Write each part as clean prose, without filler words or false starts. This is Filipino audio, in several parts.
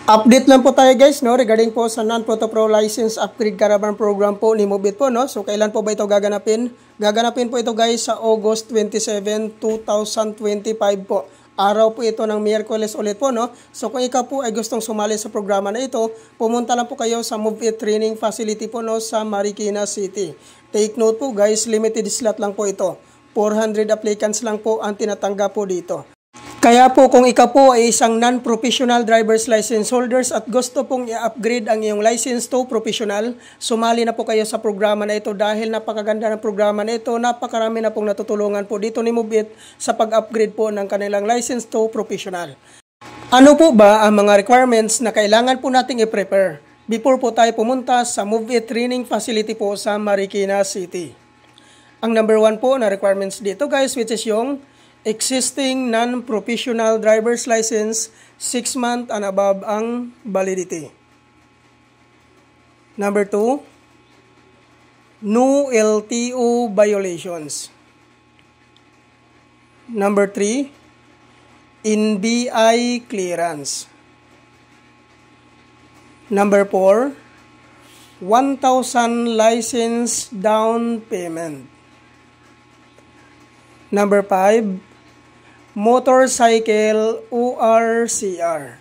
Update lang po tayo guys, no, regarding po sa non-Photo Pro License Upgrade Caravan Program po ni Move It po, no. So kailan po ba ito gaganapin? Gaganapin po ito guys sa August 27, 2025 po. Araw po ito ng Miyerkules ulit po, no. So kung ikaw po ay gustong sumali sa programa na ito, pumunta lang po kayo sa Move It Training Facility po, no, sa Marikina City. Take note po guys, limited slot lang po ito. 400 applicants lang po ang tinatanggap po dito. Kaya po kung ikaw po ay isang non-professional driver's license holders at gusto pong i-upgrade ang iyong license to professional, sumali na po kayo sa programa na ito dahil napakaganda ng programa na ito. Napakarami na pong natutulungan po dito ni Move It sa pag-upgrade po ng kanilang license to professional. Ano po ba ang mga requirements na kailangan po nating i-prepare before po tayo pumunta sa Move It Training Facility po sa Marikina City? Ang number 1 po na requirements dito guys, which is yung existing non-professional driver's license, 6 months and above ang validity. Number 2, no LTO violations. Number 3, NBI clearance. Number 4, 1,000 license down payment. Number 5, motorcycle ORCR.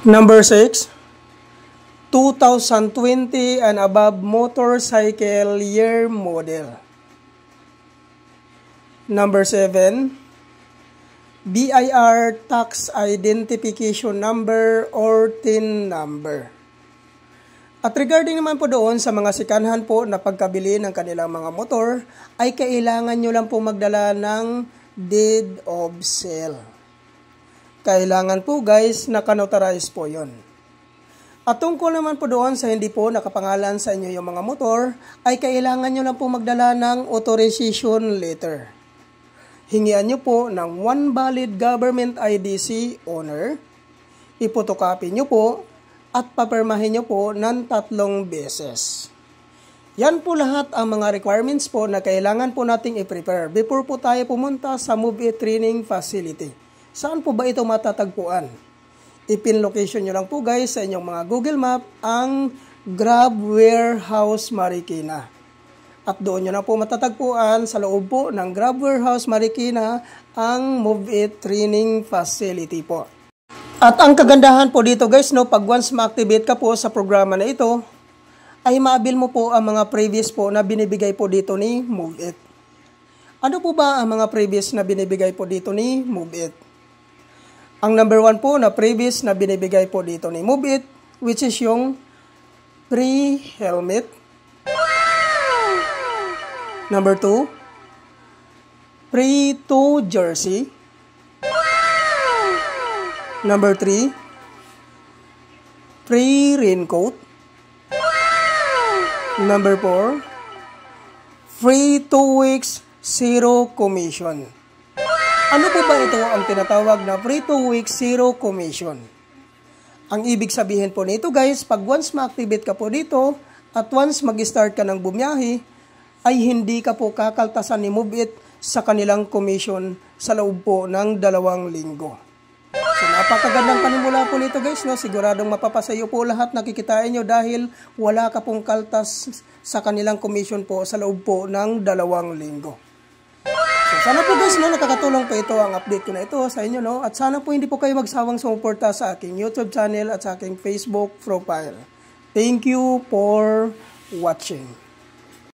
Number 6, 2020 and above motorcycle year model. Number 7, BIR tax identification number or TIN number. At regarding naman po doon sa mga sikanhan po na pagkabili ng kanilang mga motor, ay kailangan nyo lang po magdala ng deed of sale. Kailangan po guys, naka-notarize po yon. At tungkol naman po doon sa hindi po nakapangalan sa inyo yung mga motor, ay kailangan nyo lang po magdala ng authorization letter. Hingian nyo po ng 1 valid government IDC owner, ipotocopy nyo po, at papirmahin nyo po ng 3 beses. Yan po lahat ang mga requirements po na kailangan po nating i-prepare before po tayo pumunta sa Move It Training Facility. Saan po ba ito matatagpuan? I-pin location nyo lang po guys sa inyong mga Google Map ang Grab Warehouse Marikina. At doon nyo na po matatagpuan sa loob po ng Grab Warehouse Marikina ang Move It Training Facility po. At ang kagandahan po dito guys, no, pag once ma-activate ka po sa programa na ito, ay maabil mo po ang mga previous po na binibigay po dito ni Move It. Ano po ba ang mga previous na binibigay po dito ni Move It? Ang number 1 po na previous na binibigay po dito ni Move It, which is yung free helmet. Number 2, free 2 jersey. Number 3, free raincoat. Number 4, free 2 weeks, zero commission. Ano po ba ito ang tinatawag na free 2 weeks, zero commission? Ang ibig sabihin po nito guys, pag once ma-activate ka po dito, at once mag-start ka ng bumiyahe, ay hindi ka po kakaltasan ni Move It sa kanilang commission sa loob po ng 2 linggo. So napakagandang panimula po nito guys, no? Siguradong mapapasayo po lahat nakikitain nyo dahil wala ka pong kaltas sa kanilang commission po sa loob po ng 2 linggo. So sana po guys, no, nakakatulong po ito ang update ko na ito sa inyo, no? At sana po hindi po kayo magsawang sumuporta sa aking YouTube channel at sa aking Facebook profile. Thank you for watching.